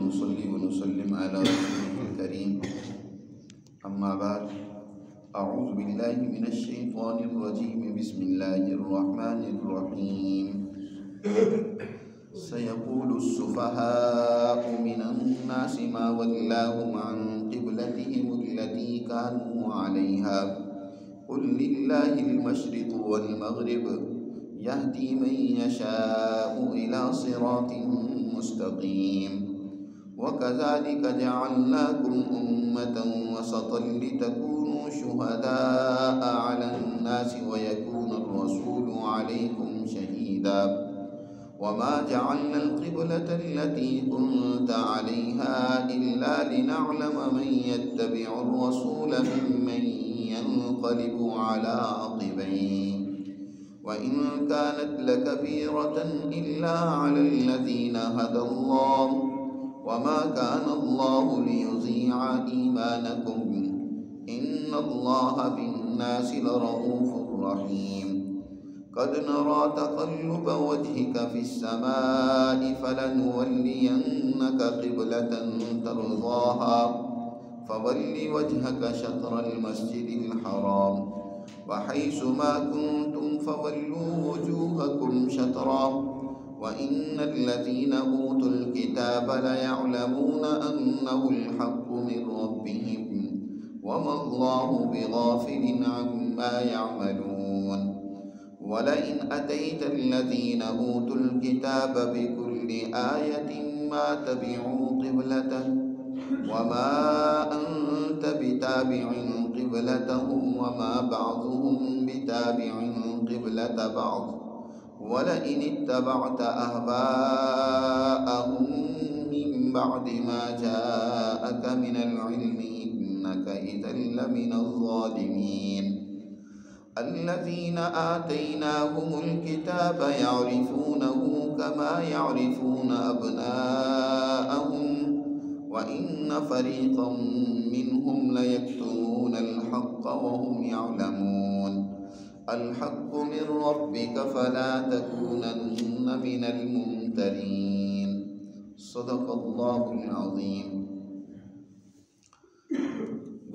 ونصلي ونسلم على رسوله الكريم أما بعد أعوذ بالله من الشيطان الرجيم بسم الله الرحمن الرحيم سيقول السفهاء من الناس ما ولاهم عن قبلتهم التي كانوا عليها قل لله المشرق والمغرب يهدي من يشاء إلى صراط مستقيم وكذلك جعلناكم أمة وسطا لتكونوا شهداء على الناس ويكون الرسول عليكم شهيدا وما جعلنا القبلة التي كنت عليها إلا لنعلم من يتبع الرسول ممن ينقلب على عقبيه وإن كانت لكبيرة إلا على الذين هدى الله وما كان الله ليضيع إيمانكم إن الله بالناس لرؤوف رحيم قد نرى تقلب وجهك في السماء فلنولينك قبلة ترضاها فول وجهك شطر المسجد الحرام وحيث ما كنتم فولوا وجوهكم شطرا وإن الذين أوتوا الكتاب ليعلمون أنه الحق من ربهم وما الله بغافل عما يعملون ولئن أتيت الذين أوتوا الكتاب بكل آية ما تبعوا قبلتك وما أنت بتابع قبلتهم وما بعضهم بتابع قبلة بعض ولئن اتبعت أهواءهم من بعد ما جاءك من العلم إنك إذا لمن الظالمين الذين آتيناهم الكتاب يعرفونه كما يعرفون أبناءهم وإن فريقا منهم ليكتمون الحق وهم يعلمون الحق من ربك فلا تكونن من الممترين صدق اللہ العظیم۔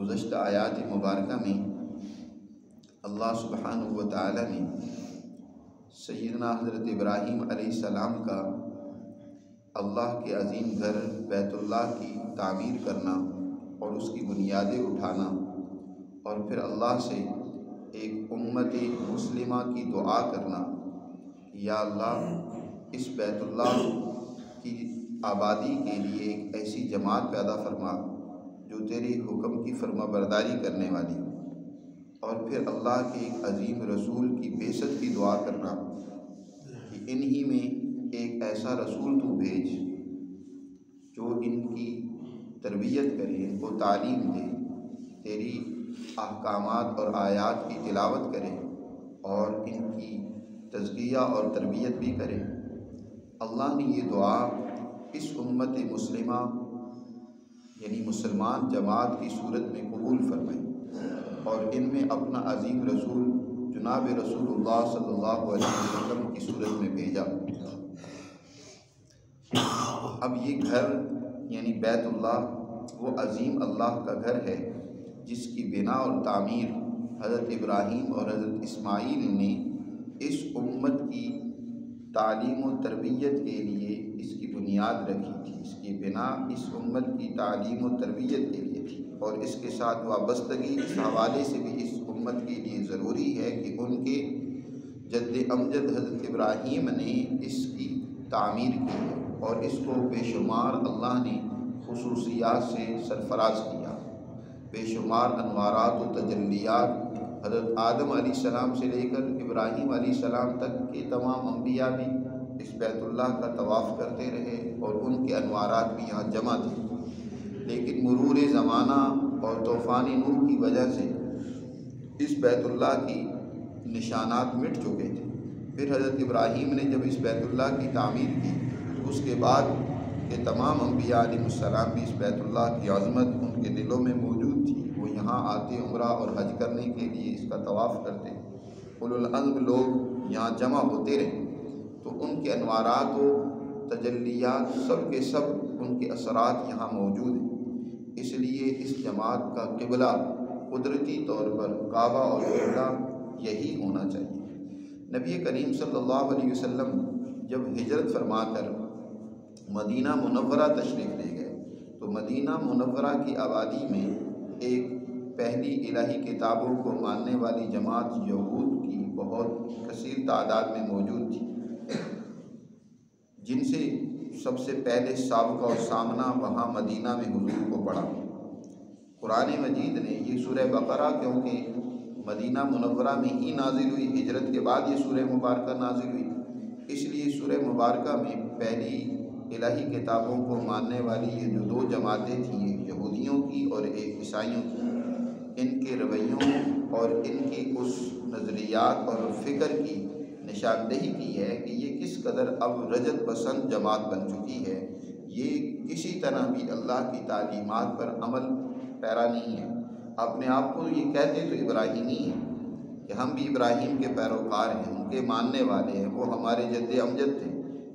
گزشتہ آیات مبارکہ میں اللہ سبحانہ و تعالی نے سیدنا حضرت ابراہیم علیہ السلام کا اللہ کے عظیم گھر بیت اللہ کی تعمیر کرنا اور اس کی بنیادیں اٹھانا اور پھر اللہ سے ایک امت مسلمہ کی دعا کرنا، یا اللہ اس بیت اللہ کی آبادی کے لیے ایک ایسی جماعت پیدا فرما جو تیرے حکم کی فرما برداری کرنے والی ہو، اور پھر اللہ کے ایک عظیم رسول کی بعثت کی دعا کرنا کہ انہی میں ایک ایسا رسول تو بھیج جو ان کی تربیت کرے، ان کو تعلیم دے، تیری احکامات اور آیات کی تلاوت کرے اور ان کی تزکیہ اور تربیت بھی کرے۔ اللہ نے یہ دعا اس امت مسلمہ یعنی مسلمان جماعت کی صورت میں قبول فرمائی اور ان میں اپنا عظیم رسول جناب رسول اللہ صلی اللہ علیہ وسلم کی صورت میں بھیجا۔ اب یہ گھر یعنی بیت اللہ وہ عظیم اللہ کا گھر ہے جس کی بنا اور تعمیر حضرت ابراہیم اور حضرت اسماعیل نے اس امت کی تعلیم و تربیت کے لیے اس کی بنیاد رکھی تھی، اس کی بنا اس امت کی تعلیم و تربیت کے لیے تھی، اور اس کے ساتھ وابستگی اس حوالے سے بھی اس امت کے لیے ضروری ہے کہ ان کے جد امجد حضرت ابراہیم نے اس کی تعمیر کی اور اس کو بے شمار اللہ نے خصوصیات سے سرفراز کیا، بے شمار انوارات و تجلیات حضرت آدم علیہ السلام سے لے کر ابراہیم علیہ السلام تک کے تمام انبیاء بھی اس بیت اللہ کا طواف کرتے رہے اور ان کے انوارات بھی یہاں جمع تھے، لیکن مرور زمانہ اور طوفان نوح کی وجہ سے اس بیت اللہ کی نشانات مٹ چکے تھے۔ پھر حضرت ابراہیم نے جب اس بیت اللہ کی تعمیر کی تو اس کے بعد کہ تمام انبیاء علیہ السلام بھی اس بیت اللہ کی عظمت ان کے دلوں میں موجود تھی، وہ یہاں آتے عمرہ اور حج کرنے کے لیے اس کا طواف کرتے، اولو العزم لوگ یہاں جمع ہوتے رہے، تو ان کے انوارات و تجلیات سب کے سب ان کے اثرات یہاں موجود ہیں۔ اس لیے اس جماعت کا قبلہ قدرتی طور پر کعبہ اور قبلہ یہی ہونا چاہیے۔ نبی کریم صلی اللہ علیہ وسلم جب ہجرت فرما کر مدینہ منورہ تشریف لے گئے تو مدینہ منورہ کی آبادی میں ایک پہلی الہی کتابوں کو ماننے والی جماعت یہود کی بہت کثیر تعداد میں موجود تھی، جن سے سب سے پہلے سابقہ اور سامنا وہاں مدینہ میں حضور کو پڑا۔ قرآن مجید نے یہ سورہ بقرہ کیونکہ مدینہ منورہ میں ہی نازل ہوئی، ہجرت کے بعد یہ سورہ مبارکہ نازل ہوئی، اس لیے سورہ مبارکہ میں پہلی الہی کتابوں کو ماننے والی یہ جو دو جماعتیں تھیں، ایک یہودیوں کی اور ایک عیسائیوں کی، ان کے رویوں اور ان کی اس نظریات اور فکر کی نشاندہی کی ہے کہ یہ کس قدر اب رجت پسند جماعت بن چکی ہے۔ یہ کسی طرح بھی اللہ کی تعلیمات پر عمل پیرا نہیں ہے۔ اپنے آپ کو یہ کہتے تو ابراہیمی ہیں کہ ہم بھی ابراہیم کے پیروکار ہیں، ان کے ماننے والے ہیں، وہ ہمارے جد امجد تھے،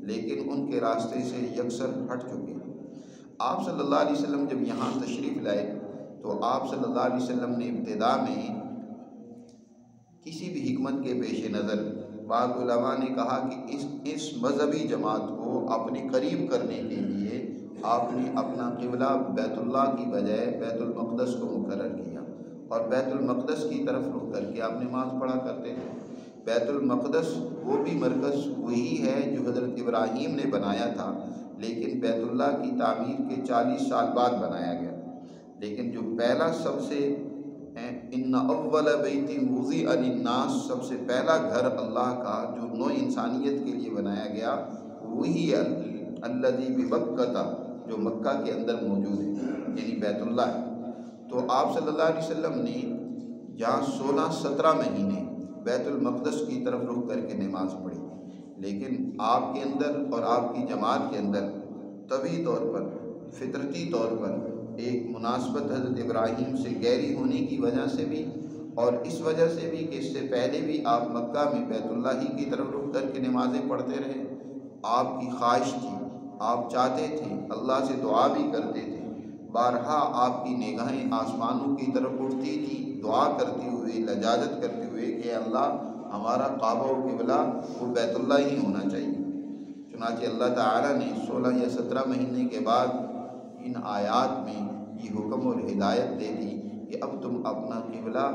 لیکن ان کے راستے سے یکسر ہٹ چکے ہیں۔ آپ صلی اللہ علیہ وسلم جب یہاں تشریف لائے تو آپ صلی اللہ علیہ وسلم نے ابتدا میں کسی بھی حکمت کے پیش نظر بعض علماء نے کہا کہ اس مذہبی جماعت کو اپنے قریب کرنے کے لیے آپ نے اپنا قبلہ بیت اللہ کی بجائے بیت المقدس کو مقرر کیا، اور بیت المقدس کی طرف رخ کر کے آپ نماز پڑھا کرتے تھے۔ بیت المقدس وہ بھی مرکز وہی ہے جو حضرت ابراہیم نے بنایا تھا، لیکن بیت اللہ کی تعمیر کے 40 سال بعد بنایا گیا۔ لیکن جو پہلا سب سے ان اول بیت وضع للناس، سب سے پہلا گھر اللہ کا جو نوع انسانیت کے لیے بنایا گیا، وہی الذی ببکہ، جو مکہ کے اندر موجود ہے، یعنی بیت اللہ ہے۔ تو آپ صلی اللہ علیہ وسلم نے جہاں 16-17 مہینے بیت المقدس کی طرف رخ کر کے نماز پڑھی، لیکن آپ کے اندر اور آپ کی جماعت کے اندر طبعی طور پر، فطرتی طور پر ایک مناسبت حضرت ابراہیم سے گہری ہونے کی وجہ سے بھی، اور اس وجہ سے بھی کہ اس سے پہلے بھی آپ مکہ میں بیت اللہ ہی کی طرف رخ کر کے نمازیں پڑھتے رہے، آپ کی خواہش تھی، آپ چاہتے تھے، اللہ سے دعا بھی کرتے تھے، بارہا آپ کی نگاہیں آسمانوں کی طرف اٹھتی تھی، دعا کرتے ہوئے، لجاجت کرتے ہوئے کہ اللہ ہمارا کعبہ و قبلہ وہ بیت اللہ ہی ہونا چاہیے۔ چنانچہ اللہ تعالیٰ نے 16 یا 17 مہینے کے بعد ان آیات میں یہ حکم اور ہدایت دے دی کہ اب تم اپنا قبلہ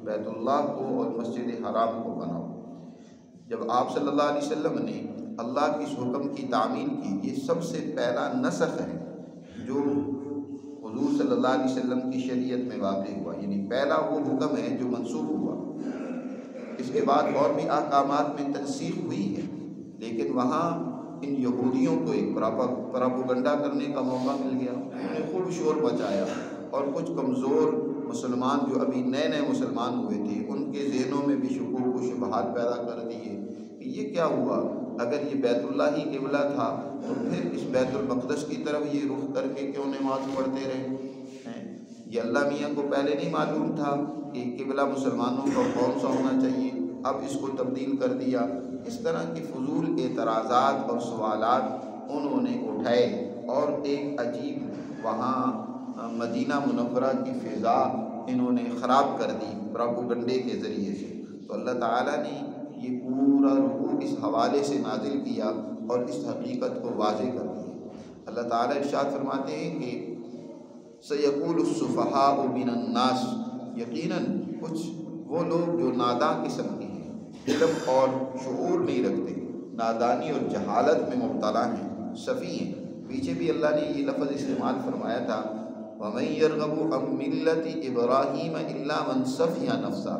بیت اللہ کو اور مسجد حرام کو بناؤ۔ جب آپ صلی اللہ علیہ وسلم نے اللہ کے اس حکم کی تعمیل کی، یہ سب سے پہلا نسخ ہے جو حضور صلی اللہ علیہ وسلم کی شریعت میں واقع ہوا، یعنی پہلا وہ حکم ہے جو منسوخ ہوا۔ اس کے بعد اور بھی احکامات میں تنسیخ ہوئی ہے، لیکن وہاں ان یہودیوں کو ایک پراپوگنڈا کرنے کا موقع مل گیا، انہوں نے خوب شور مچایا، اور کچھ کمزور مسلمان جو ابھی نئے نئے مسلمان ہوئے تھے، ان کے ذہنوں میں بھی شکوک و شبہات پیدا کر دیے کہ یہ کیا ہوا، اگر یہ بیت اللہ ہی قبلہ تھا تو پھر اس بیت المقدس کی طرف یہ رخ کر کے کیوں نماز پڑھتے رہے؟ یہ اللہ میاں کو پہلے نہیں معلوم تھا کہ قبلہ مسلمانوں کا کون سا ہونا چاہیے، اب اس کو تبدیل کر دیا۔ اس طرح کے فضول اعتراضات اور سوالات انہوں نے اٹھائے، اور ایک عجیب وہاں مدینہ منورہ کی فضا انہوں نے خراب کر دی پراپوگنڈے کے ذریعے سے۔ تو اللہ تعالیٰ نے یہ پورا رکوع اس حوالے سے نازل کیا اور اس حقیقت کو واضح کر دیا۔ اللہ تعالیٰ ارشاد فرماتے ہیں کہ سَيَقُولُ السُّفَهَاءُ مِنَ النَّاسِ، یقیناً کچھ وہ لوگ جو ناداں قسم کے ہیں، علم اور شعور نہیں رکھتے، نادانی اور جہالت میں مبتلا ہیں، سفیہ ہیں۔ پیچھے بھی اللہ نے یہ لفظ استعمال فرمایا تھا، وَمَن يَرْغَبُ عَن مِّلَّةِ إِبْرَاهِيمَ إِلَّا مَن سَفِهَ نَفْسَهُ،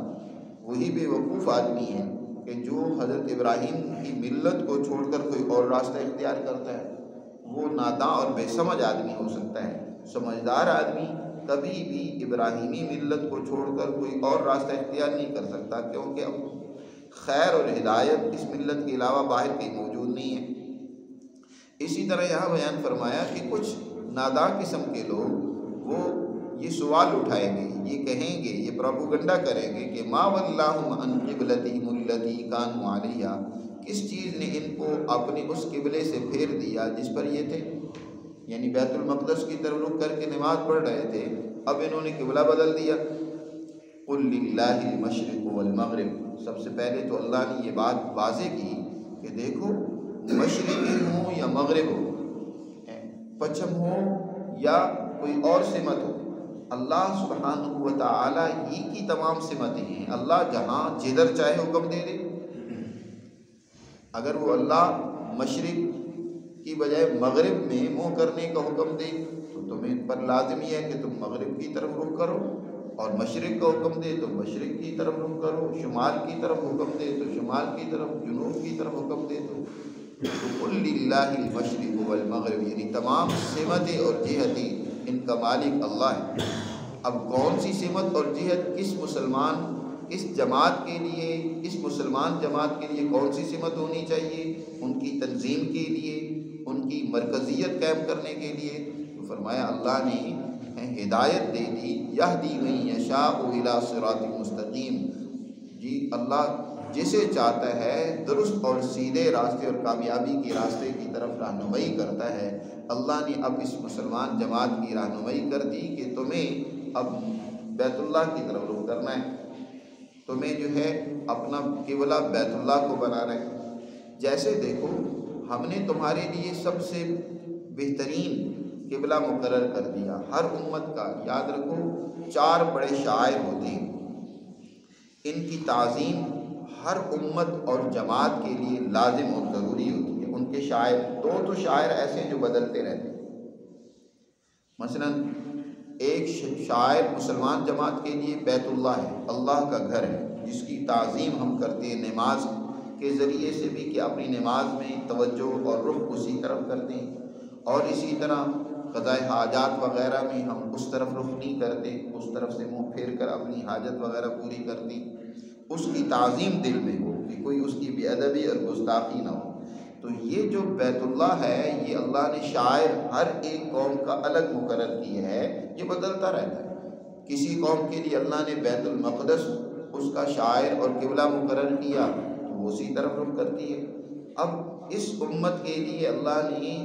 وہی بے وقوف آدمی ہے کہ جو حضرت ابراہیم کی ملت کو چھوڑ کر کوئی اور راستہ اختیار کرتا ہے، وہ ناداں اور بے سمجھ آدمی ہو سکتا ہے۔ سمجھدار آدمی کبھی بھی ابراہیمی ملت کو چھوڑ کر کوئی اور راستہ اختیار نہیں کر سکتا، کیونکہ اب خیر اور ہدایت اس ملت کے علاوہ باہر کہیں موجود نہیں ہے۔ اسی طرح یہاں بیان فرمایا کہ کچھ ناداں قسم کے لوگ وہ یہ سوال اٹھائیں گے، یہ کہیں گے، یہ پروپیگنڈا کریں گے کہ ما وَلَّاهُمْ عَنْ قِبْلَتِهِمُ الَّتِي كَانُوا عَلَيْهَا، کس چیز نے ان کو اپنے اس قبلے سے پھیر دیا جس پر یہ تھے؟ یعنی بیت المقدس کی طرف رخ کر کے نماز پڑھ رہے تھے، اب انہوں نے قبلہ بدل دیا۔ قل للہ المشرق والمغرب، سب سے پہلے تو اللہ نے یہ بات واضح کی کہ دیکھو مشرقی ہو یا مغرب ہو، پچھم ہو یا کوئی اور سمت ہو، اللہ سبحانہ و تعالی ہی کی تمام سمتیں ہیں۔ اللہ جہاں جدھر چاہے حکم دے دے، اگر وہ اللہ مشرق کی بجائے مغرب میں منہ کرنے کا حکم دے تو تمہیں پر لازم یہ ہے کہ تم مغرب کی طرف رخ کرو، اور مشرق کا حکم دے تو مشرق کی طرف رخ کرو، شمال کی طرف حکم دے تو شمال کی طرف، جنوب کی طرف حکم دے تو قل للہ المشرق والمغرب، یعنی تمام سمتیں اور جہتیں ان کا مالک اللہ ہے۔ اب کون سی سمت اور جہت کس مسلمان، کس جماعت کے لیے، اس مسلمان جماعت کے لیے کون سی سمت ہونی چاہیے، ان کی تنظیم کے لیے، ان کی مرکزیت قائم کرنے کے لیے، تو فرمایا اللہ نے ہدایت دے دی، یہدی من یشاء الی صراط مستقیم، جی اللہ جسے چاہتا ہے درست اور سیدھے راستے اور کامیابی کے راستے کی طرف رہنمائی کرتا ہے۔ اللہ نے اب اس مسلمان جماعت کی رہنمائی کر دی کہ تمہیں اب بیت اللہ کی طرف رخ کرنا ہے، تمہیں جو ہے اپنا قبلہ بیت اللہ کو بنانا ہے۔ جیسے دیکھو ہم نے تمہارے لیے سب سے بہترین قبلہ مقرر کر دیا، ہر امت کا یاد رکھو 4 بڑے شاعر ہوتے ہیں، ان کی تعظیم ہر امت اور جماعت کے لیے لازم اور ضروری ہوتی ہے۔ ان کے شاعر، 2 تو شاعر ایسے جو بدلتے رہتے ہیں، مثلا ایک شاعر مسلمان جماعت کے لیے بیت اللہ ہے، اللہ کا گھر ہے، جس کی تعظیم ہم کرتے ہیں نماز کے ذریعے سے بھی کہ اپنی نماز میں توجہ اور رخ اسی طرف کرتے ہیں، اور اسی طرح قضاء حاجات وغیرہ میں ہم اس طرف رخ نہیں کرتے، اس طرف سے منہ پھیر کر اپنی حاجت وغیرہ پوری کرتی، اس کی تعظیم دل میں ہو کہ کوئی اس کی بے ادبی اور گستاخی نہ ہو۔ تو یہ جو بیت اللہ ہے یہ اللہ نے شاعر ہر ایک قوم کا الگ مقرر کیا ہے، یہ بدلتا رہتا ہے۔ کسی قوم کے لیے اللہ نے بیت المقدس اس کا شاعر اور قبلہ مقرر کیا تو وہ اسی طرف رخ کرتی ہے۔ اب اس امت کے لیے اللہ نے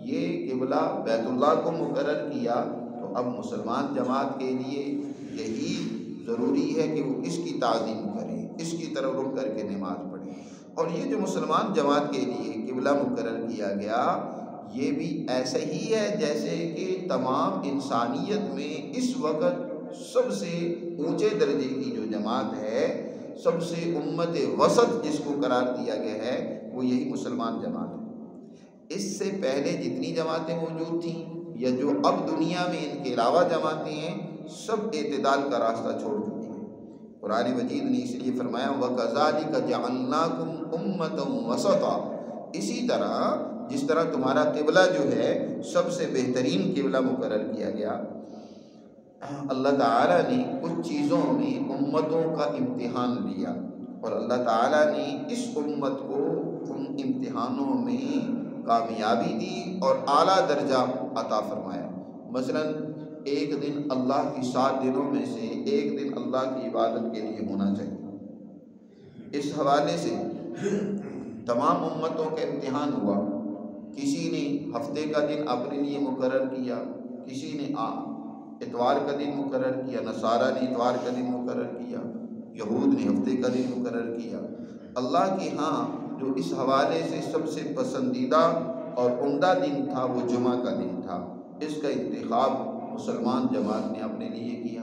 یہ قبلہ بیت اللہ کو مقرر کیا تو اب مسلمان جماعت کے لیے یہی ضروری ہے کہ وہ اس کی تعظیم کریں، اس کی طرف رخ کر کے نماز پڑھیں۔ اور یہ جو مسلمان جماعت کے لیے قبلہ مقرر کیا گیا یہ بھی ایسا ہی ہے جیسے کہ تمام انسانیت میں اس وقت سب سے اونچے درجے کی جو جماعت ہے، سب سے امت وسط جس کو قرار دیا گیا ہے وہ یہی مسلمان جماعت ہے۔ اس سے پہلے جتنی جماعتیں موجود تھیں یا جو اب دنیا میں ان کے علاوہ جماعتیں ہیں سب اعتدال کا راستہ چھوڑ چکی ہیں۔ قرآن مجید نے اس لیے فرمایا وَكَذَلِكَ جَعَلْنَاكُمْ أُمَّةً وَسَطًا، اسی طرح جس طرح تمہارا قبلہ جو ہے سب سے بہترین قبلہ مقرر کیا گیا، اللہ تعالیٰ نے کچھ چیزوں میں امتوں کا امتحان لیا اور اللہ تعالیٰ نے اس امت کو ان امتحانوں میں کامیابی دی اور اعلیٰ درجہ عطا فرمایا۔ مثلا ایک دن اللہ کی 7 دنوں میں سے ایک دن اللہ کی عبادت کے لیے ہونا چاہیے۔ اس حوالے سے تمام امتوں کا امتحان ہوا، کسی نے ہفتے کا دن اپنے لیے مقرر کیا، کسی نے اتوار کا دن مقرر کیا، نصارہ نے اتوار کا دن مقرر کیا، یہود نے ہفتے کا دن مقرر کیا۔ اللہ کے ہاں جو اس حوالے سے سب سے پسندیدہ اور عمدہ دن تھا وہ جمعہ کا دن تھا، اس کا انتخاب مسلمان جماعت نے اپنے لیے کیا،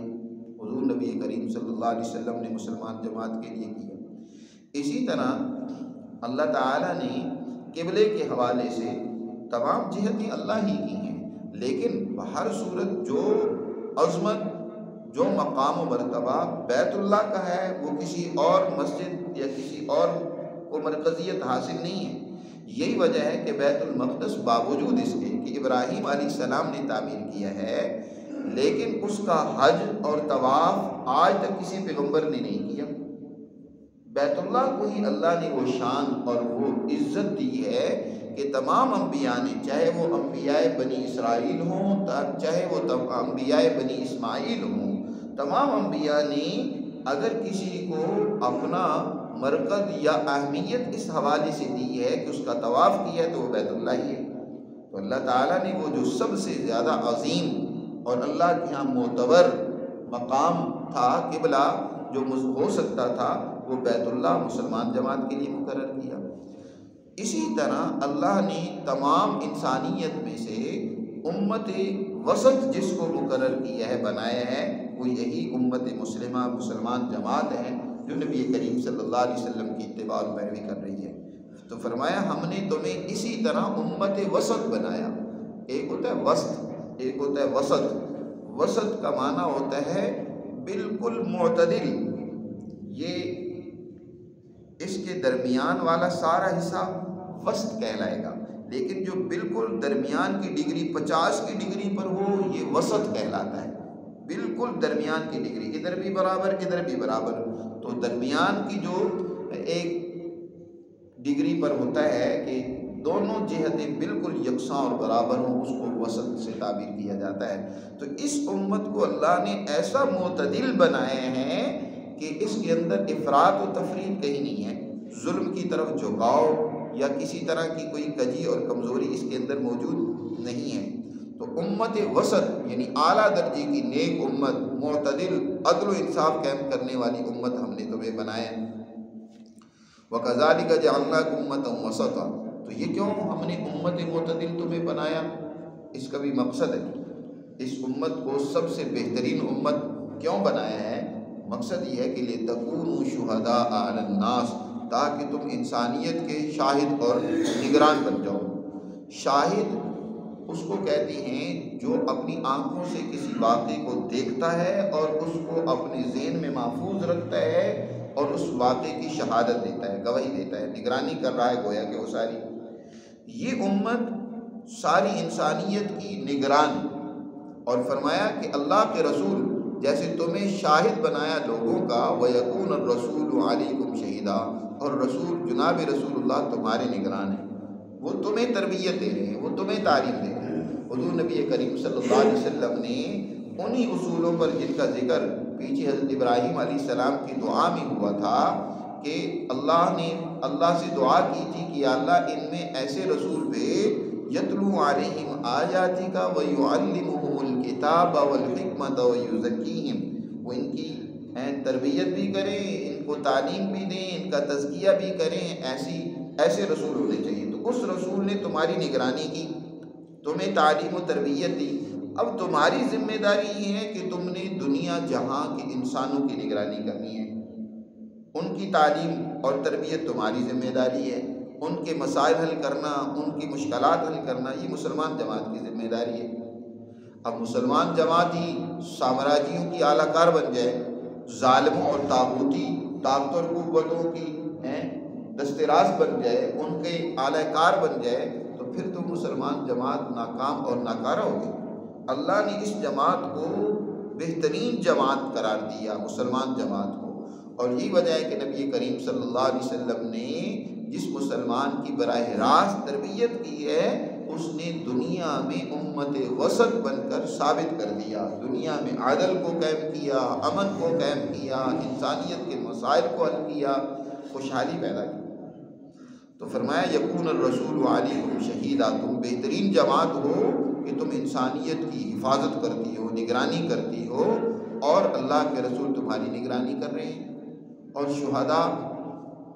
حضور نبی کریم صلی اللہ علیہ وسلم نے مسلمان جماعت کے لیے کیا۔ اسی طرح اللہ تعالیٰ نے قبلے کے حوالے سے تمام جہتیں اللہ ہی کی ہیں، لیکن بہر صورت جو عظمت، جو مقام و مرتبہ بیت اللہ کا ہے وہ کسی اور مسجد یا کسی اور کو مرکزیت حاصل نہیں ہے۔ یہی وجہ ہے کہ بیت المقدس باوجود اس کے کہ ابراہیم علیہ السلام نے تعمیر کیا ہے، لیکن اس کا حج اور طواف آج تک کسی پیغمبر نے نہیں کیا۔ بیت اللہ کو ہی اللہ نے وہ شان اور وہ عزت دی ہے کہ تمام انبیاء نے، چاہے وہ انبیاء بنی اسرائیل ہوں، چاہے وہ انبیاء بنی اسماعیل ہوں، تمام انبیاء نے اگر کسی کو اپنا مرکز یا اہمیت اس حوالے سے دی ہے کہ اس کا طواف کیا ہے تو وہ بیت اللہ ہی ہے۔ تو اللہ تعالیٰ نے وہ جو سب سے زیادہ عظیم اور اللہ کے یہاں معتبر مقام تھا، قبلہ جو ہو سکتا تھا، وہ بیت اللہ مسلمان جماعت کے لیے مقرر کیا۔ اسی طرح اللہ نے تمام انسانیت میں سے امت وسط جس کو مقرر کیا ہے، بنایا ہے، وہ یہی امت مسلمہ مسلمان جماعت ہے جو نبی کریم صلی اللہ علیہ وسلم کی اتباع اور پیروی کر رہی ہے۔ تو فرمایا ہم نے تمہیں اسی طرح امت وسط بنایا۔ ایک ہوتا ہے وسط، ایک ہوتا ہے وسط۔ وسط کا معنی ہوتا ہے بالکل معتدل، یہ اس کے درمیان والا سارا حصہ وسط کہلائے گا، لیکن جو بالکل درمیان کی ڈگری 50 کی ڈگری پر ہو یہ وسط کہلاتا ہے۔ بالکل درمیان کی ڈگری، ادھر بھی برابر ادھر بھی برابر، تو درمیان کی جو ایک ڈگری پر ہوتا ہے کہ دونوں جہتیں بالکل یکساں اور برابر ہوں، اس کو وسط سے تعبیر کیا جاتا ہے۔ تو اس امت کو اللہ نے ایسا معتدل بنائے ہیں کہ اس کے اندر افراط و تفریط کہیں نہیں ہے، ظلم کی طرف جھکاؤ یا کسی طرح کی کوئی کجی اور کمزوری اس کے اندر موجود نہیں ہے۔ تو امت وسط یعنی اعلیٰ درجے کی نیک امت، معتدل، عدل و انصاف قائم کرنے والی امت ہم نے تمہیں بنایا۔ وَكَذَلِكَ جَعَلْنَاكُمْ أُمَّةً وَسَطًا، تو یہ کیوں ہم نے امت معتدل تمہیں بنایا؟ اس کا بھی مقصد ہے، اس امت کو سب سے بہترین امت کیوں بنایا ہے؟ مقصد یہ ہے کہ لِتَكُونُوا شُهَدَاءَ عَلَى النَّاسِ، تاکہ تم انسانیت کے شاہد اور نگران بن جاؤ۔ شاہد اس کو کہتے ہیں جو اپنی آنکھوں سے کسی واقعے کو دیکھتا ہے اور اس کو اپنے ذہن میں محفوظ رکھتا ہے اور اس واقعے کی شہادت دیتا ہے، گواہی دیتا ہے، نگرانی کر رہا ہے گویا کہ وہ ساری۔ یہ امت ساری انسانیت کی نگران، اور فرمایا کہ اللہ کے رسول جیسے تمہیں شاہد بنایا لوگوں کا، وَيَكُونَ الرَّسُولُ عَلَيْكُمْ شَهِيدًا، اور رسول جناب رسول اللہ تمہارے نگران ہیں، وہ تمہیں تربیت دے رہے ہیں، وہ تمہیں تعلیم دے رہے ہیں۔ حضور نبی کریم صلی اللہ علیہ وسلم نے انہی اصولوں پر جن کا ذکر پیچھے حضرت ابراہیم علیہ السلام کی دعا میں ہوا تھا کہ اللہ نے اللہ سے دعا کی تھی کہ یا اللہ ان میں ایسے رسول بھیج یتلو علیہم آیاتک ویعلمہم الکتاب والحکمت ویزکیہم، وہ ان کی تربیت بھی کریں، ان کو تعلیم بھی دیں، ان کا تزکیہ بھی کریں، ایسے رسول ہونے چاہیے۔ تو اس رسول نے تمہاری نگرانی کی، تمہیں تعلیم و تربیت دی۔ اب تمہاری ذمہ داری یہ ہے کہ تم نے دنیا جہاں کے انسانوں کی نگرانی کرنی ہے، ان کی تعلیم اور تربیت تمہاری ذمہ داری ہے، ان کے مسائل حل کرنا، ان کی مشکلات حل کرنا یہ مسلمان جماعت کی ذمہ داری ہے۔ اب مسلمان جماعت ہی سامراجیوں کی اعلیٰ کار بن جائے، ظالموں اور طاغوتی طاقت اور قوتوں کی دست راست بن جائے، ان کے اعلیٰ کار بن جائے، تو پھر تو مسلمان جماعت ناکام اور ناکارہ ہوگی۔ اللہ نے اس جماعت کو بہترین جماعت قرار دیا، مسلمان جماعت کو، اور یہی وجہ ہے کہ نبی کریم صلی اللہ علیہ وسلم نے جس مسلمان کی براہ راست تربیت کی ہے اس نے دنیا میں امت وسط بن کر ثابت کر دیا، دنیا میں عدل کو قائم کیا، امن کو قائم کیا، انسانیت کے مسائل کو حل کیا، خوشحالی پیدا کی۔ تو فرمایا یکون الرسول علیکم شہیدا، تم بہترین جماعت ہو کہ تم انسانیت کی حفاظت کرتی ہو، نگرانی کرتی ہو، اور اللہ کے رسول تمہاری نگرانی کر رہے ہیں۔ اور شہداء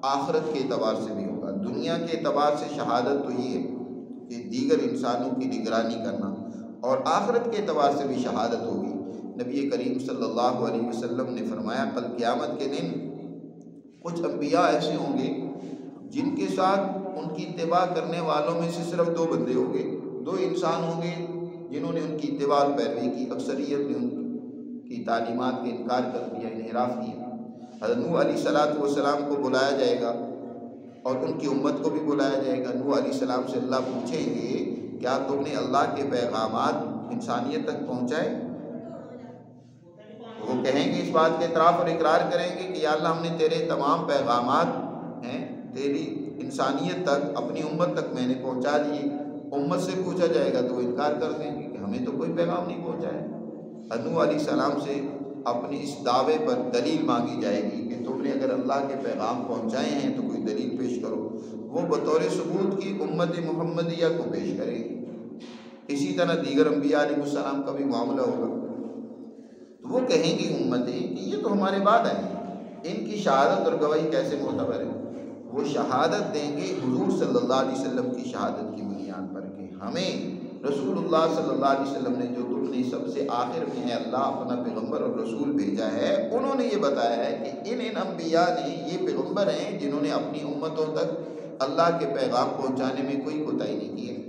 آخرت کے اعتبار سے بھی ہوگا، دنیا کے اعتبار سے شہادت تو یہ ہے کہ دیگر انسانوں کی نگرانی کرنا، اور آخرت کے اعتبار سے بھی شہادت ہوگی۔ نبی کریم صلی اللہ علیہ وسلم نے فرمایا کل قیامت کے دن کچھ انبیاء ایسے ہوں گے جن کے ساتھ ان کی اتباع کرنے والوں میں سے صرف 2 بندے ہوں گے، 2 انسان ہوں گے جنہوں نے ان کی اتباع اور پیروی کی، اکثریت نے ان کی تعلیمات کا انکار کر دیا، انحراف کیا۔ حضرت نوح علیہ السلام کو بلایا جائے گا اور ان کی امت کو بھی بلایا جائے گا۔ نوح علیہ السلام سے اللہ پوچھیں گے کیا تم نے اللہ کے پیغامات انسانیت تک پہنچائے؟ وہ کہیں گے، اس بات کے اعتراف اور اقرار کریں گے کہ یا اللہ ہم نے تیرے تمام پیغامات تیری انسانیت تک، اپنی امت تک میں نے پہنچا دیے۔ امت سے پوچھا جائے گا تو وہ انکار کر دیں گے کہ ہمیں تو کوئی پیغام نہیں پہنچا ہے۔ نوح علیہ السلام سے اپنے اس دعوے پر دلیل مانگی جائے گی کہ تم نے اگر اللہ کے پیغام پہنچائے ہیں تو کوئی دلیل پیش کرو، وہ بطور ثبوت کی امت محمدیہ کو پیش کرے گی۔ اسی طرح دیگر انبیاء علیہ السلام کا بھی معاملہ ہوگا، تو وہ کہیں گی امتیں کہ یہ تو ہمارے بعد آئے ہیں، ان کی شہادت اور گواہی کیسے معتبر ہے؟ وہ شہادت دیں گے حضور صلی اللہ علیہ وسلم کی شہادت کی بنیاد پر کہ ہمیں رسول اللہ صلی اللہ علیہ وسلم نے، جو تم نے سب سے آخر میں ہے اللہ اپنا پیغمبر اور رسول بھیجا ہے، انہوں نے یہ بتایا ہے کہ ان انبیاء نے، یہ پیغمبر ہیں جنہوں نے اپنی امتوں تک اللہ کے پیغام پہنچانے میں کوئی کوتاہی نہیں کی ہے۔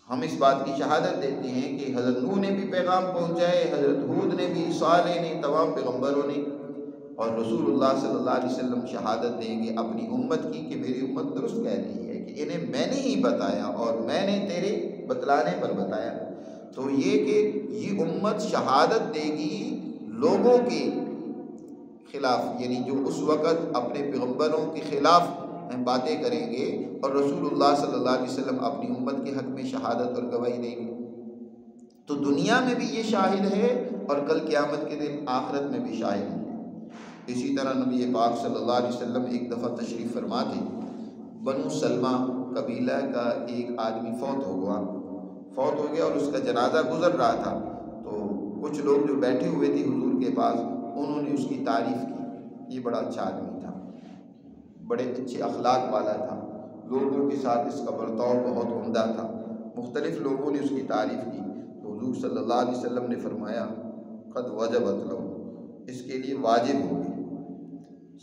ہم اس بات کی شہادت دیتے ہیں کہ حضرت نوح نے بھی پیغام پہنچائے، حضرت ہود نے بھی، صالح نے، تمام پیغمبروں نے، اور رسول اللہ صلی اللہ علیہ وسلم شہادت دیں گے اپنی امت کی کہ میری امت درست کہہ رہی ہے کہ انہیں میں نے ہی بتایا اور میں نے تیرے بتلانے پر بتایا۔ تو یہ کہ یہ امت شہادت دے گی لوگوں کے خلاف، یعنی جو اس وقت اپنے پیغمبروں کے خلاف باتیں کریں گے، اور رسول اللہ صلی اللہ علیہ وسلم اپنی امت کے حق میں شہادت اور گواہی دیں گے، تو دنیا میں بھی یہ شاہد ہے اور کل قیامت کے دن آخرت میں بھی شاہد ہے۔ اسی طرح نبی پاک صلی اللہ علیہ وسلم ایک دفعہ تشریف فرما تھے، بنو سلمہ قبیلہ کا ایک آدمی فوت ہو گیا اور اس کا جنازہ گزر رہا تھا، تو کچھ لوگ جو بیٹھے ہوئے تھے حضور کے پاس، انہوں نے اس کی تعریف کی، یہ بڑا اچھا آدمی تھا، بڑے اچھے اخلاق والا تھا، لوگوں کے ساتھ اس کا برتاؤ بہت عمدہ تھا، مختلف لوگوں نے اس کی تعریف کی، تو حضور صلی اللہ علیہ وسلم نے فرمایا قد وجبت لہ، اس کے لیے واجب ہوگی۔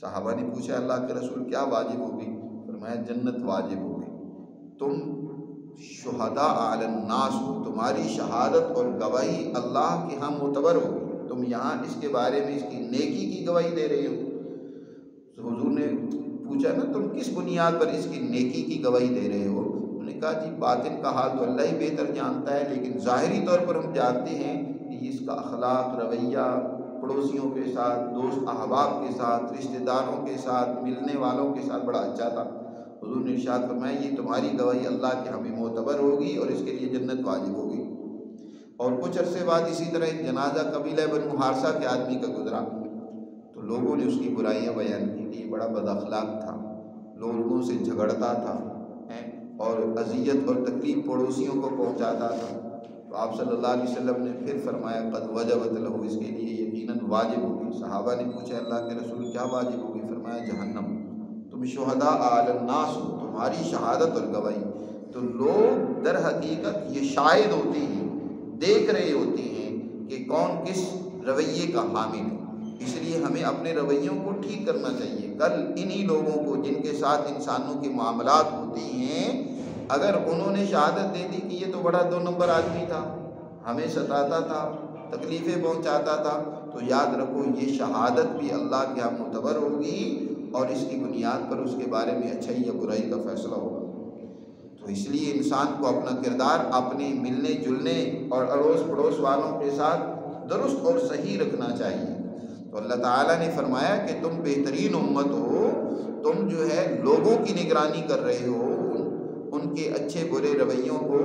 صحابہ نے پوچھا اللہ کے رسول کیا واجب ہوگی؟ فرمایا جنت واجب ہوگی، تم شہداء علی الناس ہو، تمہاری شہادت اور گواہی اللہ کے ہاں معتبر ہوگی، تم یہاں اس کے بارے میں اس کی نیکی کی گواہی دے رہے ہو۔ تو حضور نے پوچھا نا تم کس بنیاد پر اس کی نیکی کی گواہی دے رہے ہو؟ انہوں نے کہا جی باطن کا حال تو اللہ ہی بہتر جانتا ہے، لیکن ظاہری طور پر ہم جانتے ہیں کہ اس کا اخلاق، رویہ، پڑوسیوں کے ساتھ، دوست احباب کے ساتھ، رشتہ داروں کے ساتھ، ملنے والوں کے ساتھ بڑا اچھا تھا۔ حضور نے ارشاد فرمایا یہ تمہاری گواہی اللہ کے ہمیں معتبر ہوگی اور اس کے لیے جنت واجب ہوگی۔ اور کچھ عرصے بعد اسی طرح ایک جنازہ قبیلہ بنو حارثہ کے آدمی کا گزرا، تو لوگوں نے اس کی برائیاں بیان کی کہ یہ بڑا بد اخلاق تھا، لوگوں سے جھگڑتا تھا اور اذیت اور تکلیف پڑوسیوں کو پہنچاتا تھا۔ تو آپ صلی اللہ علیہ وسلم نے پھر فرمایا قد وجبت لہ، اس کے لیے یقیناً واجب ہوگی۔ صحابہ نے پوچھا اللہ کے رسول کیا واجب ہوگی؟ فرمایا جہنم، تم شہداء علی الناس ہو، تمہاری شہادت اور گواہی۔ تو لوگ در حقیقت یہ شاہد ہوتے ہیں، دیکھ رہے ہوتے ہیں کہ کون کس رویے کا حامل ہے، اس لیے ہمیں اپنے رویوں کو ٹھیک کرنا چاہیے۔ کل انہی لوگوں کو جن کے ساتھ انسانوں کے معاملات ہوتے ہیں، اگر انہوں نے شہادت دے دی کہ یہ تو بڑا 2 نمبر آدمی تھا، ہمیں ستاتا تھا، تکلیفیں پہنچاتا تھا، تو یاد رکھو یہ شہادت بھی اللہ کے یہاں معتبر ہوگی اور اس کی بنیاد پر اس کے بارے میں اچھائی یا برائی کا فیصلہ ہوگا۔ تو اس لیے انسان کو اپنا کردار اپنے ملنے جلنے اور اڑوس پڑوس والوں کے ساتھ درست اور صحیح رکھنا چاہیے۔ تو اللہ تعالیٰ نے فرمایا کہ تم بہترین امت ہو، تم جو ہے لوگوں کی نگرانی کر رہے ہو، ان کے اچھے برے رویوں کو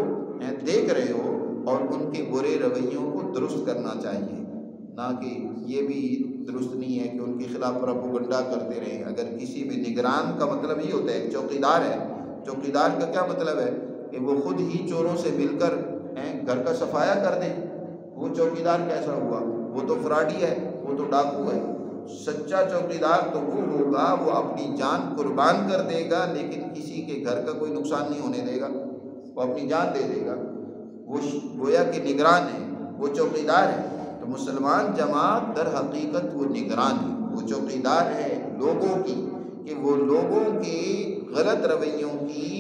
دیکھ رہے ہو اور ان کے برے رویوں کو درست کرنا چاہیے، نہ کہ یہ بھی درست نہیں ہے کہ ان کے خلاف پروپیگنڈا کرتے رہیں۔ اگر کسی بھی نگران کا مطلب یہ ہوتا ہے، ایک چوکیدار ہے، چوکیدار کا کیا مطلب ہے کہ وہ خود ہی چوروں سے مل کر گھر کا صفایا کر دے، وہ چوکیدار کیسا ہوا؟ وہ تو فراڈی ہے، وہ تو ڈاکو ہے۔ سچا چوکیدار تو وہ ہوگا وہ اپنی جان قربان کر دے گا لیکن کسی کے گھر کا کوئی نقصان نہیں ہونے دے گا، وہ اپنی جان دے دے گا، وہ گویا کہ نگران ہے، وہ چوکیدار ہے۔ تو مسلمان جماعت در حقیقت وہ نگران ہے، وہ چوکیدار ہے لوگوں کی، کہ وہ لوگوں کے غلط رویوں کی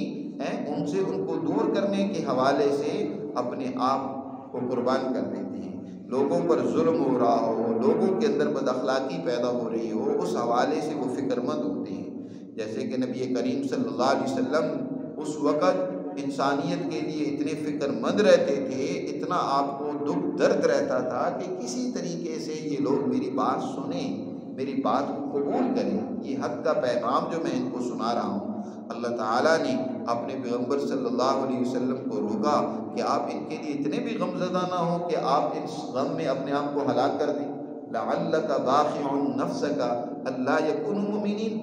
ان کو دور کرنے کے حوالے سے اپنے آپ کو قربان کر دیتے ہیں۔ لوگوں پر ظلم ہو رہا ہو، لوگوں کے اندر بد اخلاقی پیدا ہو رہی ہو، اس حوالے سے وہ فکر مند ہوتے ہیں۔ جیسے کہ نبی کریم صلی اللہ علیہ وسلم اس وقت انسانیت کے لیے اتنے فکر مند رہتے تھے، اتنا آپ کو دکھ درد رہتا تھا کہ کسی طریقے سے یہ لوگ میری بات سنیں، میری بات کو قبول کریں، یہ حق کا پیغام جو میں ان کو سنا رہا ہوں۔ اللہ تعالیٰ نے اپنے پیغمبر صلی اللہ علیہ وسلم کو روکا کہ آپ ان کے لیے اتنے بھی غم زدہ نہ ہو کہ آپ اس غم میں اپنے آپ کو ہلاک کر دیں۔ لعلک باخع نفسک الا یکونوا مؤمنین،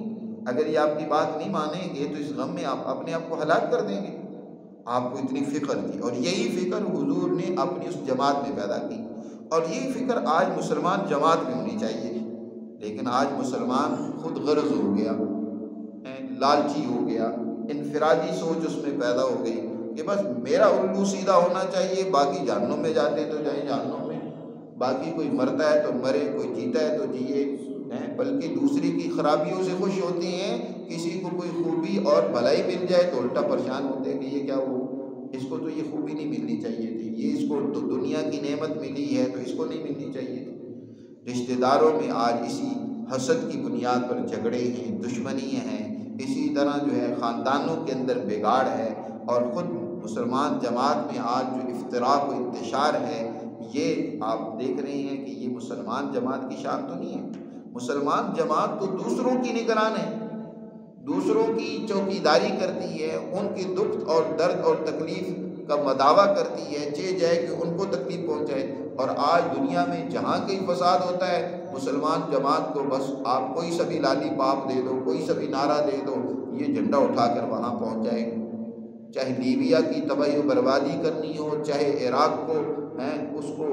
اگر یہ آپ کی بات نہیں مانیں گے تو اس غم میں آپ اپنے آپ کو ہلاک کر دیں گے۔ آپ کو اتنی فکر تھی، اور یہی فکر حضور نے اپنی اس جماعت میں پیدا کی، اور یہی فکر آج مسلمان جماعت میں ہونی چاہیے۔ لیکن آج مسلمان خود غرض ہو گیا، لالچی ہو گیا، انفرادی سوچ اس میں پیدا ہو گئی کہ بس میرا الو سیدھا ہونا چاہیے، باقی جہنم میں جاتے تو جائیں جہنم میں، باقی کوئی مرتا ہے تو مرے، کوئی جیتا ہے تو جیے، بلکہ دوسری کی خرابیوں سے خوش ہوتے ہیں۔ کسی کو کوئی خوبی اور بھلائی مل جائے تو الٹا پریشان ہوتے ہیں کہ یہ کیا ہو، اس کو تو یہ خوبی نہیں ملنی چاہیے تھی، یہ اس کو تو دنیا کی نعمت ملی ہے تو اس کو نہیں ملنی چاہیے تھی۔ رشتہ داروں میں آج اسی حسد کی بنیاد پر جھگڑے ہیں، دشمنیاں ہیں، اسی طرح جو ہے خاندانوں کے اندر بگاڑ ہے، اور خود مسلمان جماعت میں آج جو افتراق و انتشار ہے، یہ آپ دیکھ رہے ہیں کہ یہ مسلمان جماعت کی شان تو نہیں ہے۔ مسلمان جماعت تو دوسروں کی نگران ہے، دوسروں کی چوکیداری کرتی ہے، ان کے دکھ اور درد اور تکلیف کا مداوع کرتی ہے، جائے کہ ان کو تکلیف پہنچائے۔ اور آج دنیا میں جہاں کہیں فساد ہوتا ہے، مسلمان جماعت کو بس آپ کوئی سا بھی لالی پاپ دے دو، کوئی سا بھی نعرہ دے دو، یہ جھنڈا اٹھا کر وہاں پہنچ جائے گا۔ چاہے لیبیا کی تباہی و بربادی کرنی ہو، چاہے عراق کو اس کو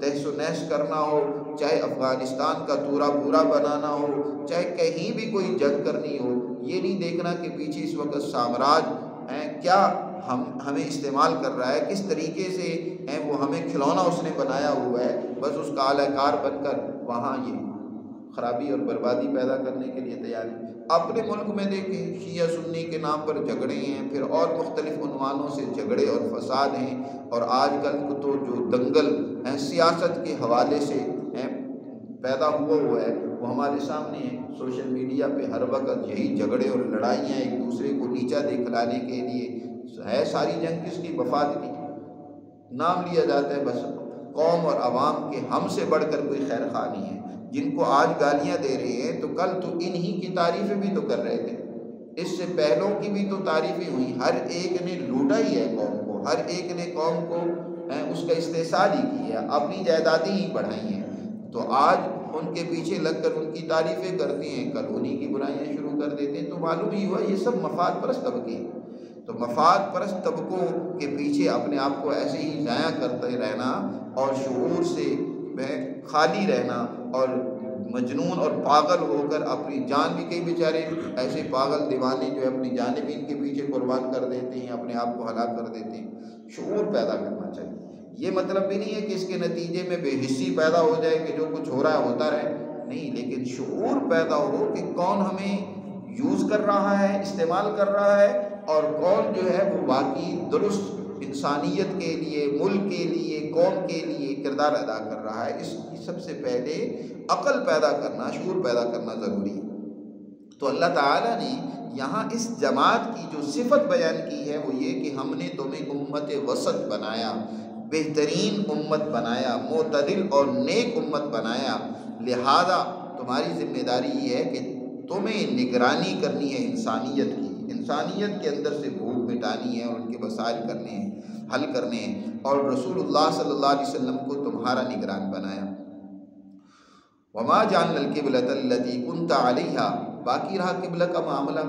تہس و نحس کرنا ہو، چاہے افغانستان کا تورا پورا بنانا ہو، چاہے کہیں بھی کوئی جنگ کرنی ہو، یہ نہیں دیکھنا کہ پیچھے اس وقت سامراج کیا ہمیں استعمال کر رہا ہے، کس طریقے سے وہ ہمیں کھلونا اس نے بنایا ہوا ہے، بس اس کا اعلی کار بن کر وہاں یہ خرابی اور بربادی پیدا کرنے کے لیے تیار ہے۔ اپنے ملک میں دیکھیں شیعہ سنی کے نام پر جھگڑے ہیں، پھر اور مختلف عنوانوں سے جھگڑے اور فساد ہیں، اور آج کل تو جو دنگل سیاست کے حوالے سے پیدا ہوا ہے وہ ہمارے سامنے ہے۔ سوشل میڈیا پہ ہر وقت یہی جھگڑے اور لڑائیاں ایک دوسرے کو نیچا دکھلانے کے لیے ہے۔ ساری جنگ کس کی؟ مفاد کی، نام لیا جاتا ہے، بس قوم اور عوام کے ہم سے بڑھ کر کوئی خیر خواہ نہیں ہے۔ جن کو آج گالیاں دے رہے ہیں تو کل تو انہی کی تعریفیں بھی تو کر رہے تھے، اس سے پہلوں کی بھی تو تعریفیں ہوئی۔ ہر ایک نے لوٹا ہی ہے قوم کو، ہر ایک نے قوم کو اس کا استحصال ہی کیا، اپنی جائیدادیں ہی بڑھائی ہیں۔ تو آج ان کے پیچھے لگ کر ان کی تعریفیں کرتے ہیں، کل انہی کی برائیاں شروع کر دیتے ہیں۔ تو معلوم ہی ہوا یہ سب مفاد پرست طبقے ہیں۔ تو مفاد پرست طبقوں کے پیچھے اپنے آپ کو ایسے ہی ضائع کرتے رہنا اور شعور سے خالی رہنا، اور مجنون اور پاگل ہو کر اپنی جان بھی، کئی بیچارے ایسے پاگل دیوانے جو ہے اپنی جان بھی ان کے پیچھے قربان کر دیتے ہیں، اپنے آپ کو ہلاک کر دیتے ہیں۔ شعور پیدا کرنا چاہیے۔ یہ مطلب بھی نہیں ہے کہ اس کے نتیجے میں بے حسی پیدا ہو جائے کہ جو کچھ ہو رہا ہے ہوتا رہے، نہیں، لیکن شعور پیدا ہو کہ کون ہمیں یوز کر رہا ہے، استعمال کر رہا ہے، اور کون جو ہے وہ واقعی درست انسانیت کے لیے، ملک کے لیے، قوم کے لیے کردار ادا کر رہا ہے۔ اس کی سب سے پہلے عقل پیدا کرنا، شعور پیدا کرنا ضروری ہے۔ تو اللہ تعالیٰ نے یہاں اس جماعت کی جو صفت بیان کی ہے وہ یہ کہ ہم نے تمہیں امت وسط بنایا، بہترین امت بنایا، معتدل اور نیک امت بنایا، لہذا تمہاری ذمہ داری یہ ہے کہ تمہیں نگرانی کرنی ہے انسانیت کی، انسانیت کے اندر سے بھوک مٹانی ہے اور ان کے مسائل کرنے ہیں، حل کرنے ہیں، اور رسول اللہ صلی اللہ علیہ وسلم کو تمہارا نگران بنایا۔ وما جعلنا القبلۃ التي كنت عليها، باقی رہا قبلہ کا معاملہ۔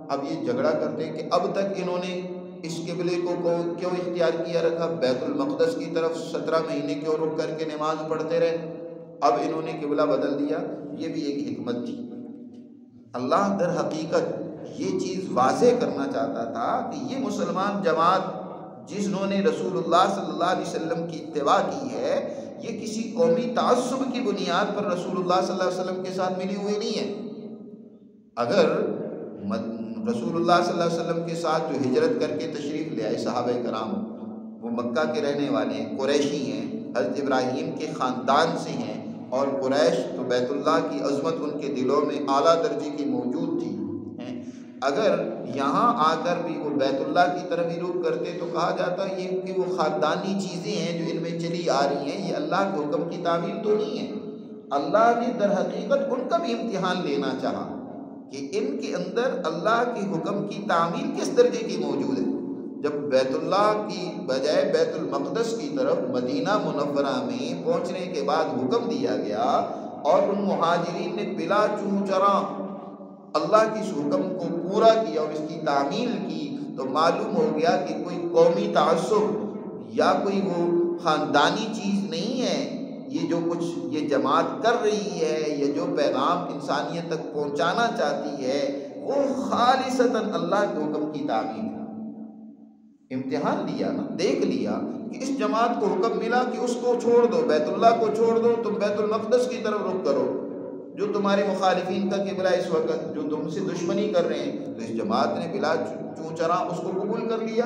اب یہ جھگڑا کرتے ہیں کہ اب تک انہوں نے اس قبلے کو کیوں اختیار کیا رکھا، بیت المقدس کی طرف 17 مہینے کیوں رک کر کے نماز پڑھتے رہے، اب انہوں نے قبلہ بدل دیا۔ یہ بھی ایک حکمت تھی۔ اللہ در حقیقت یہ چیز واضح کرنا چاہتا تھا کہ یہ مسلمان جماعت جنہوں نے رسول اللہ صلی اللہ علیہ وسلم کی اتباع کی ہے، یہ کسی قومی تعصب کی بنیاد پر رسول اللہ صلی اللہ علیہ وسلم کے ساتھ ملی ہوئی نہیں ہے۔ اگر رسول اللہ صلی اللہ علیہ وسلم کے ساتھ جو ہجرت کر کے تشریف لے آئے صحابہ کرام، وہ مکہ کے رہنے والے ہیں، قریشی ہیں، حضرت ابراہیم کے خاندان سے ہیں، اور قریش تو بیت اللہ کی عظمت ان کے دلوں میں اعلیٰ درجے کی موجود تھی، اگر یہاں آ کر بھی وہ بیت اللہ کی طرف ہی رخ کرتے تو کہا جاتا یہ کہ وہ خاندانی چیزیں ہیں جو ان میں چلی آ رہی ہیں، یہ اللہ کے حکم کی تعمیل تو نہیں ہے۔ اللہ نے در حقیقت ان کا بھی امتحان لینا چاہا، کہ ان کے اندر اللہ کے حکم کی تعمیل کس درجے کی موجود ہے۔ جب بیت اللہ کی بجائے بیت المقدس کی طرف مدینہ منورہ میں پہنچنے کے بعد حکم دیا گیا اور ان مہاجرین نے بلا چوں چراں اللہ کی اس حکم کو پورا کیا اور اس کی تعمیل کی، تو معلوم ہو گیا کہ کوئی قومی تعصب یا کوئی وہ خاندانی چیز نہیں ہے۔ یہ جو کچھ یہ جماعت کر رہی ہے، یہ جو پیغام انسانیت تک پہنچانا چاہتی ہے، وہ خالصتاً اللہ کے حکم کی تعمیل ہے۔ امتحان لیا نا، دیکھ لیا کہ اس جماعت کو حکم ملا کہ اس کو چھوڑ دو، بیت اللہ کو چھوڑ دو، تم بیت المقدس کی طرف رخ کرو، جو تمہارے مخالفین کا قبلہ اس وقت، جو تم سے دشمنی کر رہے ہیں، تو اس جماعت نے بلا چوں چراں اس کو قبول کر لیا۔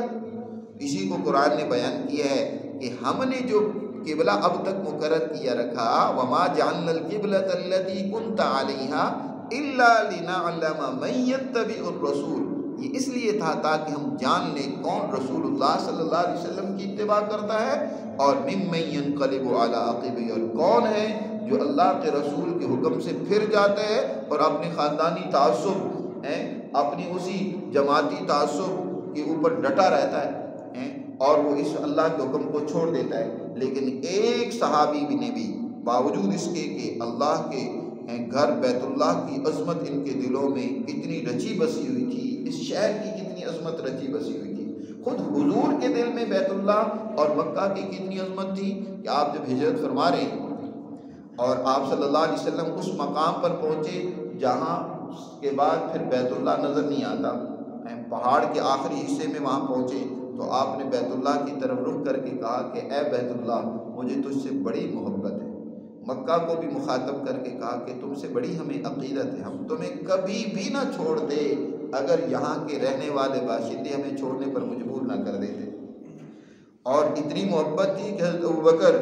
اسی کو قرآن نے بیان کیا ہے کہ ہم نے جو قبلہ اب تک مقرر کیا رکھا، وَمَا جَعَلْنَا الْقِبْلَةَ الَّتِي كُنْتَ عَلَيْهَا إِلَّا لِنَعْلَمَ مَن يَتَّبِعُ الرَّسُولَ، یہ اس لیے تھا تاکہ ہم جان لیں کون رسول اللہ صلی اللہ علیہ وسلم کی اتباع کرتا ہے، اور مِمَّن يَنْقَلِبُ عَلَىٰ عَقِبَيْهِ، اور کون ہے جو اللہ کے رسول کے حکم سے پھر جاتا ہے اور اپنے خاندانی تعصب اپنی اسی جماعتی تعصب کے اوپر ڈٹا رہتا ہے اور وہ اس اللہ کے حکم کو چھوڑ دیتا ہے۔ لیکن ایک صحابی بھی نے بھی باوجود اس کے کہ اللہ کے گھر بیت اللہ کی عظمت ان کے دلوں میں کتنی رچی بسی ہوئی تھی، اس شہر کی کتنی عظمت رچی بسی ہوئی تھی، خود حضور کے دل میں بیت اللہ اور مکہ کی کتنی عظمت تھی کہ آپ جب ہجرت فرما رہے ہیں اور آپ صلی اللہ علیہ وسلم اس مقام پر پہنچے جہاں اس کے بعد پھر بیت اللہ نظر نہیں آتا، پہاڑ کے آخری حصے میں وہاں پہنچے، تو آپ نے بیت اللہ کی طرف رخ کر کے کہا کہ اے بیت اللہ، مجھے تجھ سے بڑی محبت ہے۔ مکہ کو بھی مخاطب کر کے کہا کہ تم سے بڑی ہمیں عقیدت ہے، ہم تمہیں کبھی بھی نہ چھوڑ دے اگر یہاں کے رہنے والے باشندے ہمیں چھوڑنے پر مجبور نہ کر دیتے۔ اور اتنی محبت تھی کہ حضرت ابوبکر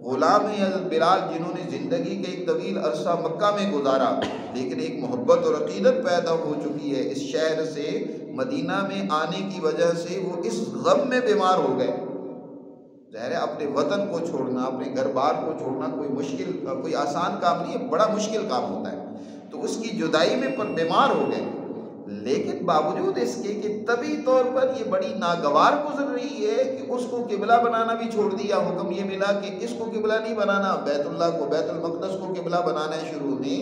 غلام حضرت بلال، جنہوں نے زندگی کے ایک طویل عرصہ مکہ میں گزارا، لیکن ایک محبت اور عقیدت پیدا ہو چکی ہے اس شہر سے، مدینہ میں آنے کی وجہ سے وہ اس غم میں بیمار ہو گئے۔ ظاہر ہے اپنے وطن کو چھوڑنا، اپنے گھر بار کو چھوڑنا کوئی آسان کام نہیں ہے، بڑا مشکل کام ہوتا ہے، تو اس کی جدائی میں پر بیمار ہو گئے۔ لیکن باوجود اس کے کہ طبی طور پر یہ بڑی ناگوار گزر رہی ہے کہ اس کو قبلہ بنانا بھی چھوڑ دیا، حکم یہ ملا کہ اس کو قبلہ نہیں بنانا، بیت اللہ کو، بیت المقدس کو قبلہ بنانا ہے شروع میں،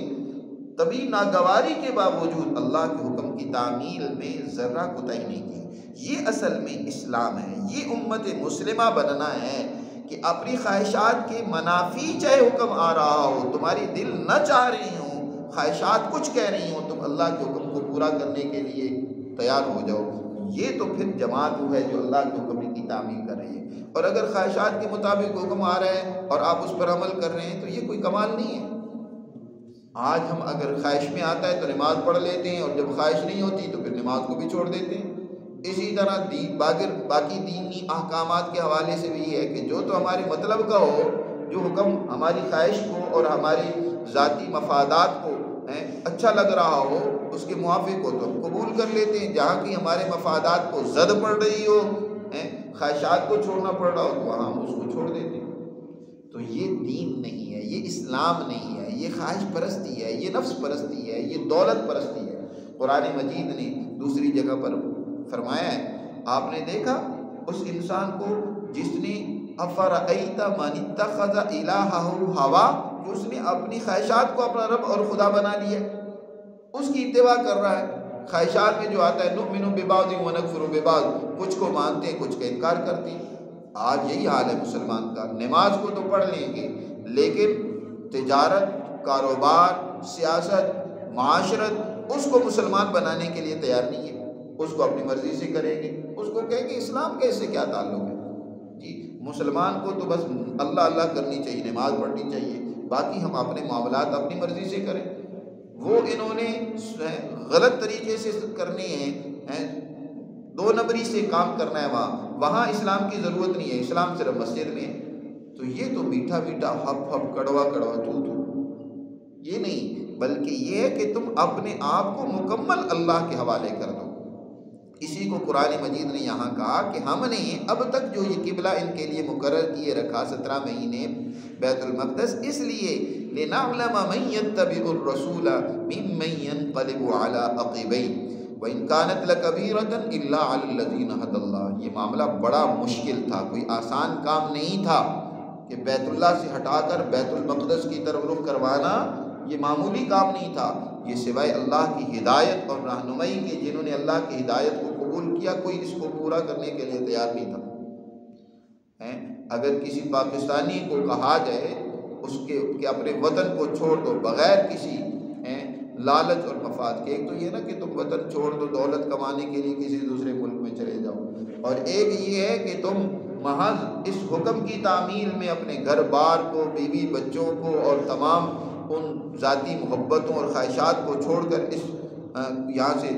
طبی ناگواری کے باوجود اللہ کے حکم کی تعمیل میں ذرہ کوتاہی نہیں کی۔ یہ اصل میں اسلام ہے، یہ امت مسلمہ بننا ہے کہ اپنی خواہشات کے منافی چاہے حکم آ رہا ہو، تمہاری دل نہ چاہ رہی ہوں، خواہشات کچھ کہہ رہی ہوں، تم اللہ کے حکم کو پورا کرنے کے لیے تیار ہو جاؤ۔ یہ تو پھر جماعت وہ ہے جو اللہ کے حکم کی تعمیل کر رہی ہے۔ اور اگر خواہشات کے مطابق حکم آ رہا ہے اور آپ اس پر عمل کر رہے ہیں تو یہ کوئی کمال نہیں ہے۔ آج ہم اگر خواہش میں آتا ہے تو نماز پڑھ لیتے ہیں، اور جب خواہش نہیں ہوتی تو پھر نماز کو بھی چھوڑ دیتے ہیں۔ اسی طرح باقی دینی احکامات کے حوالے سے بھی ہے کہ جو تو ہمارے مطلب کا ہو، جو حکم ہماری خواہش کو اور ہماری ذاتی مفادات کو اچھا لگ رہا ہو، اس کے موافق ہو تو ہم قبول کر لیتے ہیں۔ جہاں کی ہمارے مفادات کو زد پڑ رہی ہو، خواہشات کو چھوڑنا پڑ رہا ہو، تو وہاں ہم اس کو چھوڑ دیتے ہیں۔ تو یہ دین نہیں ہے، یہ اسلام نہیں ہے، یہ خواہش پرستی ہے، یہ نفس پرستی ہے، یہ دولت پرستی ہے۔ قرآن مجید نے دوسری جگہ پر فرمایا ہے، آپ نے دیکھا اس انسان کو جس نے افرأیت من اتخذ الہہ ہوا، کہ اس نے اپنی خواہشات کو اپنا رب اور خدا بنا لیا، اس کی اتباع کر رہا ہے۔ خواہشات میں جو آتا ہے نؤمن ببعض ونکفر ببعض، کچھ کو مانتے ہیں کچھ کا انکار کرتے ہیں۔ آج یہی حال ہے مسلمان کا، نماز کو تو پڑھ لیں گے لیکن تجارت، کاروبار، سیاست، معاشرت، اس کو مسلمان بنانے کے لیے تیار نہیں ہے، اس کو اپنی مرضی سے کریں گے، اس کو کہیں گے اسلام کا اس سے کیا تعلق ہے جی۔ مسلمان کو تو بس اللہ اللہ کرنی چاہیے، نماز پڑھنی چاہیے، باقی ہم اپنے معاملات اپنی مرضی سے کریں۔ وہ انہوں نے غلط طریقے سے کرنے ہیں، دو نمبری سے کام کرنا ہے، وہاں اسلام کی ضرورت نہیں ہے، اسلام صرف مسجد میں ہے۔ تو یہ تو میٹھا میٹھا ہپ ہپ کڑوا کڑوا تو یہ نہیں، بلکہ یہ ہے کہ تم اپنے آپ کو مکمل اللہ کے حوالے کر دو۔ اسی کو قرآن مجید نے یہاں کہا کہ ہم نے اب تک جو یہ قبلہ ان کے لیے مقرر کیے رکھا 17 مہینے بیت المقدس، اس لیے لنعلم من يتبع الرسول ممن ينقلب على عقبيه وَإِنْ كَانَتْ لَكَبِيرَةً إِلَّا عَلَى الَّذِينَ هَدَى اللَّهُ۔ یہ معاملہ بڑا مشکل تھا، کوئی آسان کام نہیں تھا کہ بیت اللہ سے ہٹا کر بیت المقدس کی طرف رخ کروانا، یہ معمولی کام نہیں تھا۔ یہ سوائے اللہ کی ہدایت اور رہنمائی کے، جنہوں نے اللہ کی ہدایت کو قبول کیا، کوئی اس کو پورا کرنے کے لیے تیار نہیں تھا۔ اگر کسی پاکستانی کو کہا جائے اس کے کہ اپنے وطن کو چھوڑ دو بغیر کسی لالچ اور مفاد کے، ایک تو یہ نا کہ تم وطن چھوڑ دو دولت کمانے کے لیے کسی دوسرے ملک میں چلے جاؤ، اور ایک یہ ہے کہ تم محض اس حکم کی تعمیل میں اپنے گھر بار کو، بیوی بچوں کو اور تمام ان ذاتی محبتوں اور خواہشات کو چھوڑ کر اس یہاں سے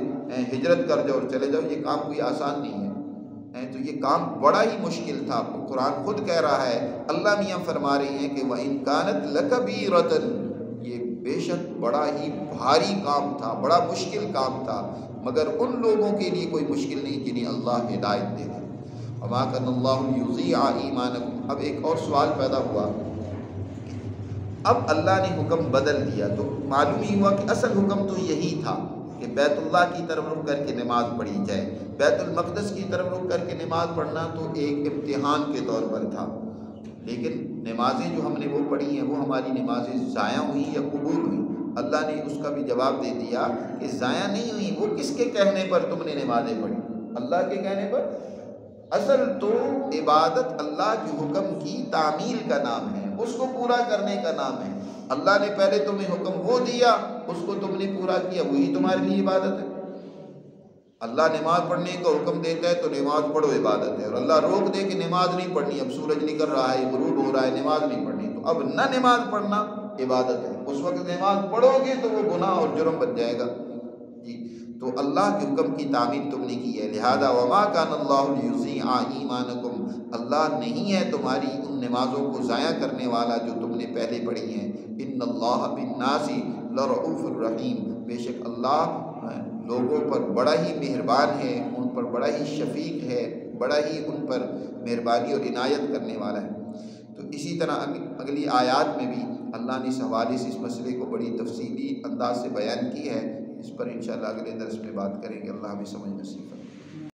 ہجرت کر جاؤ اور چلے جاؤ، یہ کام کوئی آسان نہیں ہے۔ تو یہ کام بڑا ہی مشکل تھا۔ قرآن خود کہہ رہا ہے، اللہ میاں فرما رہے ہیں کہ وَإِنْ كَانَتْ لَكَبِيرَةً، یہ بے شک بڑا ہی بھاری کام تھا، بڑا مشکل کام تھا، مگر ان لوگوں کے لیے کوئی مشکل نہیں جنہیں اللہ ہدایت دے دے۔ وَمَا كَانَ اللَّهُ لِيُضِيعَ إِيمَانَكُمْ۔ اب ایک اور سوال پیدا ہوا، اب اللہ نے حکم بدل دیا تو معلوم ہی ہوا کہ اصل حکم تو یہی تھا کہ بیت اللہ کی طرف رخ کر کے نماز پڑھی جائے۔ بیت المقدس کی طرف رخ کر کے نماز پڑھنا تو ایک امتحان کے طور پر تھا، لیکن نمازیں جو ہم نے وہ پڑھی ہیں وہ ہماری نمازیں ضائع ہوئی یا قبول ہوئی؟ اللہ نے اس کا بھی جواب دے دیا کہ ضائع نہیں ہوئی۔ وہ کس کے کہنے پر تم نے نمازیں پڑھی؟ اللہ کے کہنے پر۔ اصل تو عبادت اللہ کے حکم کی تعمیل کا نام ہے، اس کو پورا کرنے کا نام ہے۔ اللہ نے پہلے تمہیں حکم وہ دیا، اس کو تم نے پورا کیا، وہی تمہارے لیے عبادت ہے۔ اللہ نماز پڑھنے کا حکم دیتا ہے تو نماز پڑھو، عبادت ہے، اور اللہ روک دے کہ نماز نہیں پڑھنی، اب سورج نکل رہا ہے، غروب ہو رہا ہے، نماز نہیں پڑھنی، تو اب نہ نماز پڑھنا عبادت ہے۔ اس وقت نماز پڑھو گے تو وہ گناہ اور جرم بن جائے گا جی۔ تو اللہ کے حکم کی تعمیل تم نے کی ہے، لہذا وما کان اللہ لیضیع ایمانکم، اللہ نہیں ہے تمہاری ان نمازوں کو ضائع کرنے والا جو تم نے پہلے پڑھی ہیں۔ ان اللہ بالناس لرؤوف الرحیم، بے شک اللہ لوگوں پر بڑا ہی مہربان ہے، ان پر بڑا ہی شفیق ہے، بڑا ہی ان پر مہربانی اور عنایت کرنے والا ہے۔ تو اسی طرح اگلی آیات میں بھی اللہ نے اس حوالے سے اس مسئلے کو بڑی تفصیلی انداز سے بیان کی ہے۔ اس پر انشاءاللہ اگلے درس میں بات کریں گے۔ اللہ ہمیں سمجھ نصیب فرمائے۔